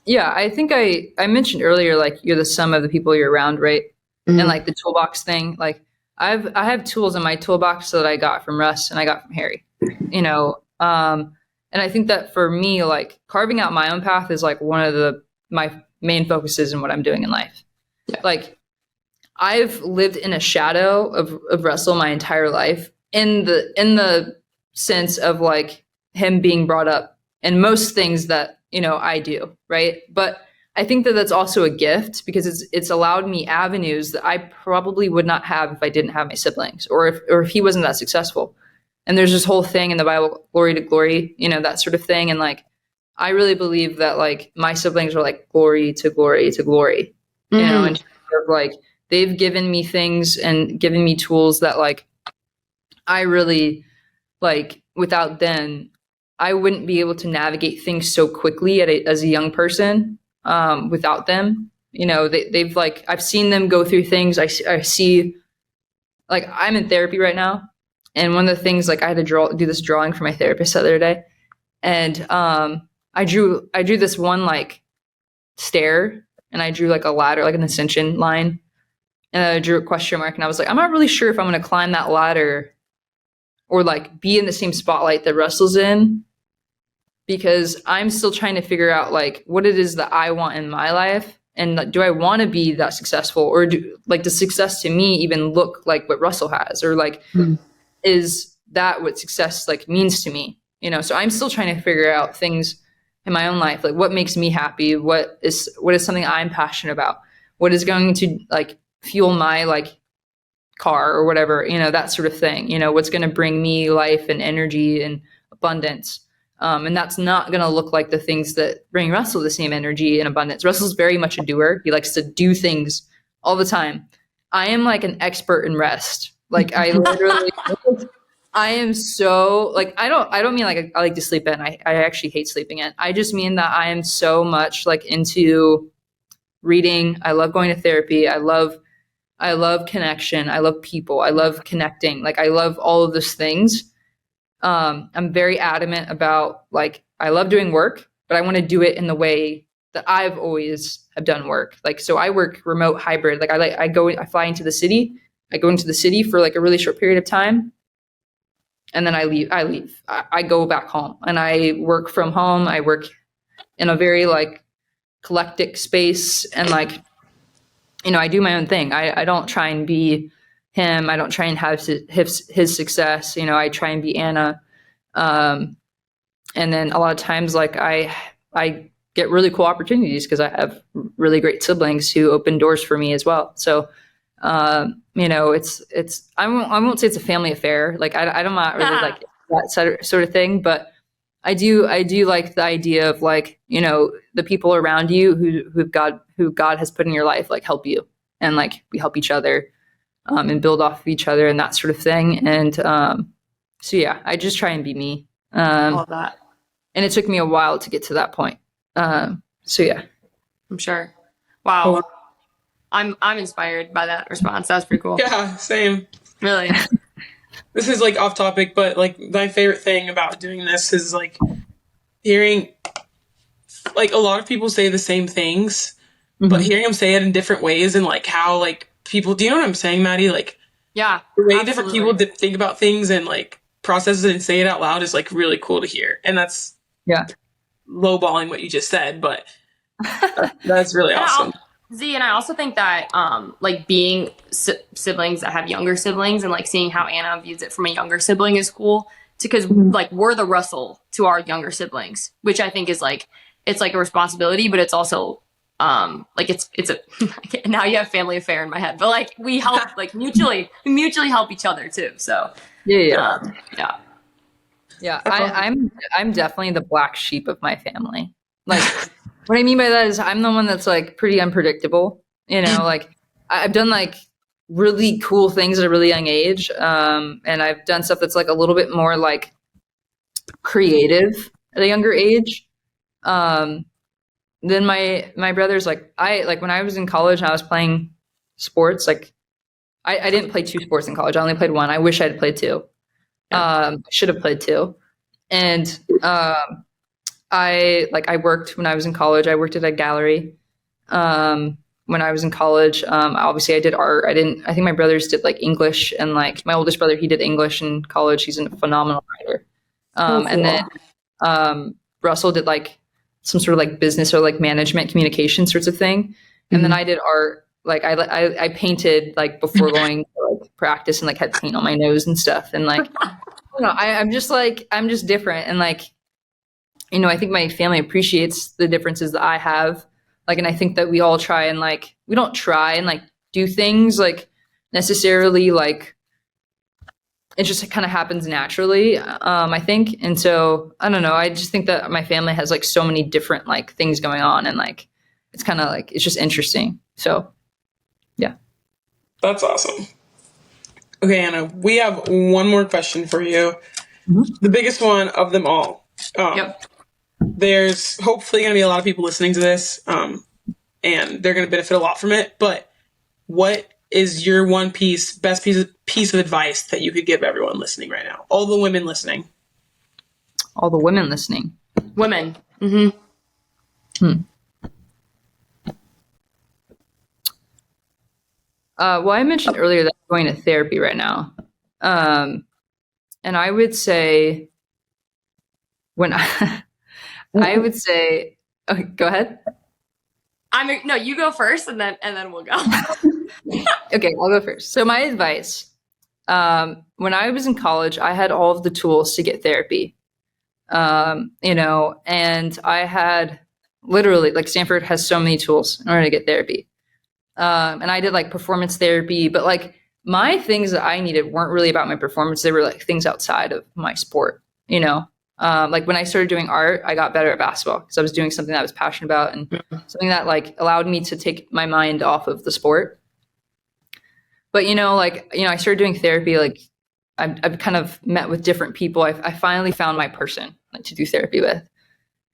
[SPEAKER 1] Yeah, I think I mentioned earlier, like you're the sum of the people you're around, right? And like the toolbox thing, like I have tools in my toolbox that I got from Russ and I got from Harry, you know? And I think that for me, like carving out my own path is like one of my main focuses in what I'm doing in life. Yeah. Like I've lived in a shadow of Russell my entire life in the sense of like him being brought up in most things that, you know, I do. Right. But I think that that's also a gift because it's allowed me avenues that I probably would not have if I didn't have my siblings or if he wasn't that successful. And there's this whole thing in the Bible, glory to glory, you know, that sort of thing. And like, I really believe that like my siblings are like glory to glory to glory, you know, in terms of like, they've given me things and given me tools that like, I really like without them, I wouldn't be able to navigate things so quickly as a young person without them. You know, they've like, I've seen them go through things. I see, like I'm in therapy right now. And one of the things, like I had to do this drawing for my therapist the other day. And I drew this one like stair and I drew like a ladder, like an ascension line. And I drew a question mark and I was like, I'm not really sure if I'm going to climb that ladder or like be in the same spotlight that Russell's in, because I'm still trying to figure out like what it is that I want in my life. And do I want to be that successful, or does success to me even look like what Russell has, or like, is that what success like means to me? You know, so I'm still trying to figure out things in my own life. Like what makes me happy? What is something I'm passionate about? What is going to like fuel my like car or whatever, you know, that sort of thing, you know, what's going to bring me life and energy and abundance. And that's not going to look like the things that bring Russell the same energy and abundance. Russell's very much a doer. He likes to do things all the time. I am like an expert in rest. Like I literally, I am so like, I don't mean like I like to sleep in. I actually hate sleeping in. I just mean that I am so much like into reading. I love going to therapy. I love connection. I love people. I love connecting. Like I love all of those things. I'm very adamant about like, I love doing work, but I want to do it in the way that I've always have done work. Like, so I work remote hybrid. Like I fly into the city. I go into the city for like a really short period of time. And then I leave. I go back home and I work from home. I work in a very like eclectic space and like, you know, I do my own thing. I don't try and be him. I don't try and have his success. You know, I try and be Anna. And then a lot of times like I get really cool opportunities because I have really great siblings who open doors for me as well. So, you know, I won't say it's a family affair. Like I'm not really like that sort of thing, but I do like the idea of like, you know, the people around you who God has put in your life, like help you and like we help each other, and build off of each other and that sort of thing. And, so yeah, I just try and be me.
[SPEAKER 2] Love that.
[SPEAKER 1] And it took me a while to get to that point. So yeah,
[SPEAKER 2] I'm sure. Wow. I'm inspired by that response. That was pretty cool.
[SPEAKER 3] Yeah, same.
[SPEAKER 2] Really.
[SPEAKER 3] This is like off topic, but like my favorite thing about doing this is like hearing like a lot of people say the same things, but hearing them say it in different ways and like how like people, do you know what I'm saying, Maddie? Like,
[SPEAKER 2] yeah,
[SPEAKER 3] the way different people think about things and like process it and say it out loud is like really cool to hear. And that's lowballing what you just said, but that's really awesome.
[SPEAKER 2] Z, and I also think that like being siblings that have younger siblings and like seeing how Anna views it from a younger sibling is cool because like we're the Russell to our younger siblings, which I think is like it's like a responsibility, but it's also like it's a now you have family affair in my head, but like we help like mutually help each other too. So yeah.
[SPEAKER 1] I'm definitely the black sheep of my family. Like what I mean by that is I'm the one that's like pretty unpredictable. You know, like I've done like really cool things at a really young age, and I've done stuff that's like a little bit more like creative at a younger age. Then my brother's like when I was in college and I was playing sports, like I didn't play 2 sports in college. I only played 1. I wish I had played 2. Should have played 2. And I worked when I was in college. I worked at a gallery when I was in college. Obviously I did art. I think my brothers did like English, and like my oldest brother, he did English in college. He's a phenomenal writer.
[SPEAKER 3] Cool.
[SPEAKER 1] And then Russell did like some sort of like business or like management communication sorts of thing. And then I did art. Like I painted like before going to like practice, and like had paint on my nose and stuff. And like, you know, I'm just different. And like, you know, I think my family appreciates the differences that I have. Like, and I think that we all try and like, we don't try and like do things like necessarily like, it just kind of happens naturally, I think. And so, I don't know, I just think that my family has like so many different like things going on, and like, it's kind of like, it's just interesting. So, yeah.
[SPEAKER 3] That's awesome. Okay, Anna, we have one more question for you. The biggest one of them all. There's hopefully going to be a lot of people listening to this, and they're going to benefit a lot from it. But what is your best piece of advice that you could give everyone listening right now? All the women listening.
[SPEAKER 1] All the women listening.
[SPEAKER 2] Women.
[SPEAKER 1] Well, I mentioned earlier that I'm going to therapy right now. And I would say I would say, okay, go ahead.
[SPEAKER 2] No, you go first, and then we'll go.
[SPEAKER 1] Okay, I'll go first. So my advice, when I was in college, I had all of the tools to get therapy. You know, and I had literally, like, Stanford has so many tools in order to get therapy. And I did like performance therapy, but like my things that I needed weren't really about my performance. They were like things outside of my sport, you know? Like when I started doing art, I got better at basketball because I was doing something that I was passionate about and something that like allowed me to take my mind off of the sport. But, you know, like, you know, I started doing therapy, like I've kind of met with different people. I finally found my person like, to do therapy with.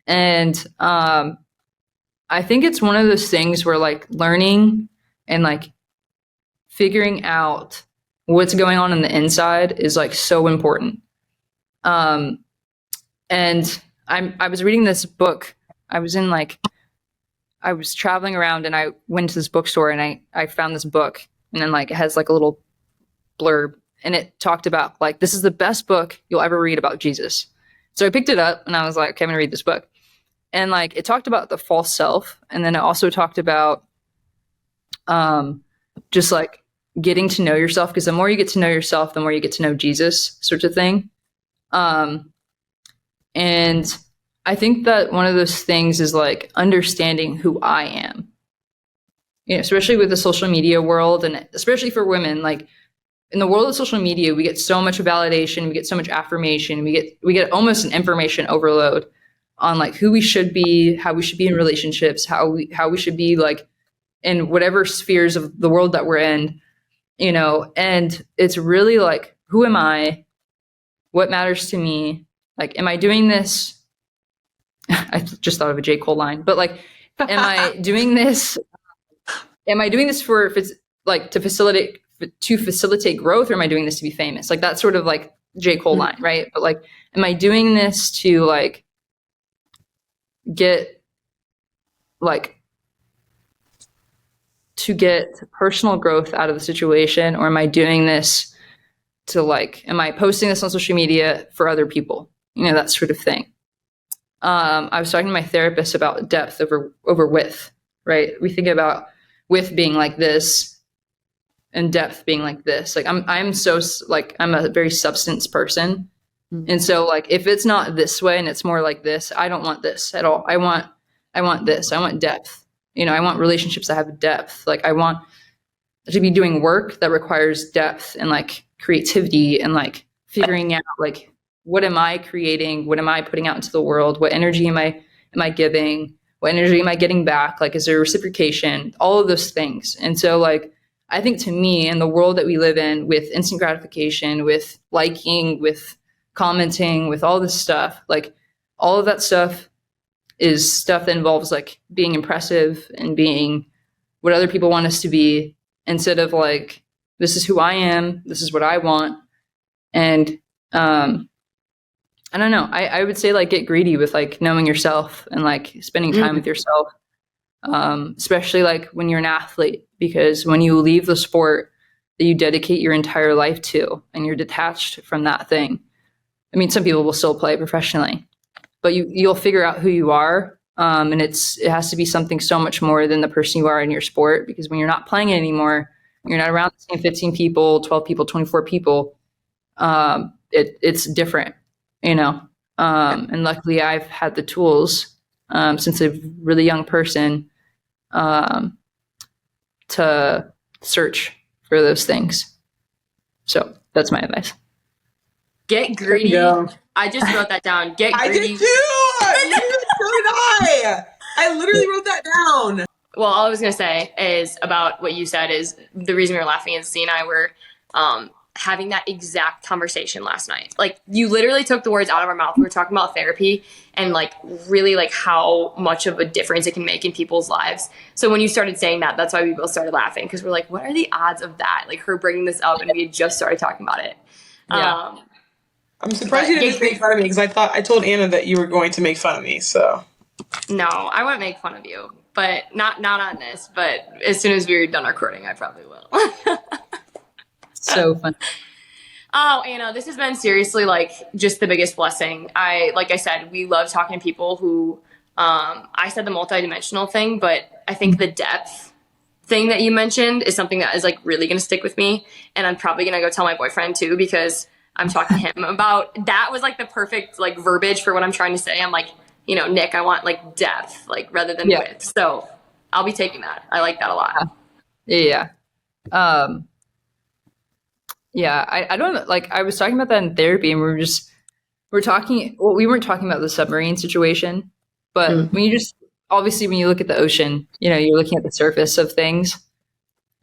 [SPEAKER 1] And I think it's one of those things where like learning and like figuring out what's going on the inside is like so important. And I was reading this book. I was traveling around and I went to this bookstore and I found this book, and then like it has like a little blurb, and it talked about like, this is the best book you'll ever read about Jesus. So I picked it up and I was like, okay, I'm gonna read this book. And like it talked about the false self, and then it also talked about just like getting to know yourself, because the more you get to know yourself, the more you get to know Jesus, sort of thing. And I think that one of those things is like understanding who I am, you know, especially with the social media world, and especially for women. Like in the world of social media, we get so much validation, we get so much affirmation, we get almost an information overload on like who we should be, how we should be in relationships, how we should be like in whatever spheres of the world that we're in, you know. And it's really like, who am I? What matters to me? Like, am I doing this? I just thought of a J. Cole line, but like, am I doing this? Am I doing this for, if it's like to facilitate growth, or am I doing this to be famous? Like that's sort of like J. Cole line, right? But like, am I doing this to like get personal growth out of the situation, or am I doing this to like, am I posting this on social media for other people? You know, that sort of thing. I was talking to my therapist about depth over width, right? We think about width being like this and depth being like this. Like I'm so like I'm a very substance person. And so like if it's not this way and it's more like this, I don't want this at all. I want this. I want depth. You know, I want relationships that have depth. Like I want to be doing work that requires depth and like creativity and like figuring out like what am I creating? What am I putting out into the world? What energy am I giving? What energy am I getting back? Like, is there reciprocation? All of those things. And so like, I think to me in the world that we live in with instant gratification, with liking, with commenting, with all this stuff, like all of that stuff is stuff that involves like being impressive and being what other people want us to be instead of like, this is who I am. This is what I want. And, I don't know. I would say like get greedy with like knowing yourself and like spending time with yourself, especially like when you're an athlete, because when you leave the sport that you dedicate your entire life to and you're detached from that thing. I mean, some people will still play professionally, but you'll figure out who you are. And it has to be something so much more than the person you are in your sport, because when you're not playing it anymore, you're not around the same 15 people, 12 people, 24 people. It's different. You know, and luckily I've had the tools since a really young person to search for those things. So that's my advice.
[SPEAKER 2] Get greedy. I just wrote that down. Get greedy.
[SPEAKER 3] I did too. So did I literally wrote that down.
[SPEAKER 2] Well, all I was going to say is about what you said is the reason we were laughing is Z and I were having that exact conversation last night. Like you literally took the words out of our mouth. We were talking about therapy and like really like how much of a difference it can make in people's lives. So when you started saying that, that's why we both started laughing, because we're like, what are the odds of that? Like her bringing this up and we had just started talking about it.
[SPEAKER 1] Yeah.
[SPEAKER 3] I'm surprised you didn't make fun of me, because I told Anna that you were going to make fun of me. So
[SPEAKER 2] no, I wouldn't make fun of you, but not on this. But as soon as we're done recording, I probably will.
[SPEAKER 1] So fun.
[SPEAKER 2] Oh, Anna, this has been seriously like just the biggest blessing. Like I said, we love talking to people who, I said the multidimensional thing, but I think the depth thing that you mentioned is something that is like really going to stick with me. And I'm probably going to go tell my boyfriend too, because I'm talking to him about, that was like the perfect like verbiage for what I'm trying to say. I'm like, you know, Nick, I want like depth, like rather than width. So I'll be taking that. I like that a lot.
[SPEAKER 1] Yeah. Yeah, I don't like, I was talking about that in therapy and we weren't talking about the submarine situation, but when you just, obviously when you look at the ocean, you know, you're looking at the surface of things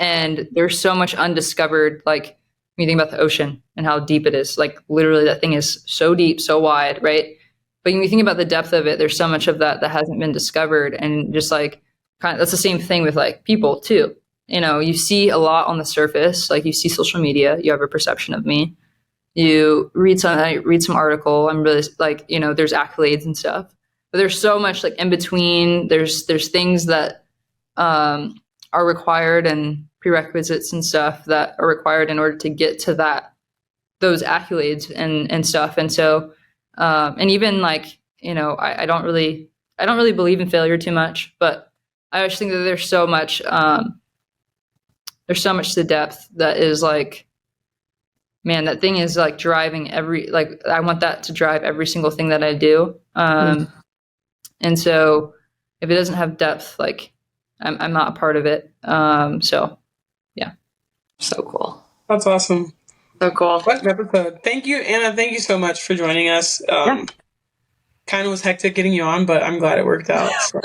[SPEAKER 1] and there's so much undiscovered, like when you think about the ocean and how deep it is, like literally that thing is so deep, so wide, right? But when you think about the depth of it, there's so much of that hasn't been discovered. And just like, kind of, that's the same thing with like people too. You know, you see a lot on the surface, like you see social media, you have a perception of me, you read some article, I'm really like, you know, there's accolades and stuff, but there's so much like in between, there's things that are required and prerequisites and stuff that are required in order to get to those accolades and stuff. And so, and even like, you know, I don't really believe in failure too much, but I just think that there's so much to depth that is like, man, that thing is like driving I want that to drive every single thing that I do. And so if it doesn't have depth, like I'm not a part of it. So yeah.
[SPEAKER 2] So cool.
[SPEAKER 3] That's awesome.
[SPEAKER 2] So cool.
[SPEAKER 3] What an episode. Thank you, Anna. Thank you so much for joining us. Kind of was hectic getting you on, but I'm glad it worked out. So.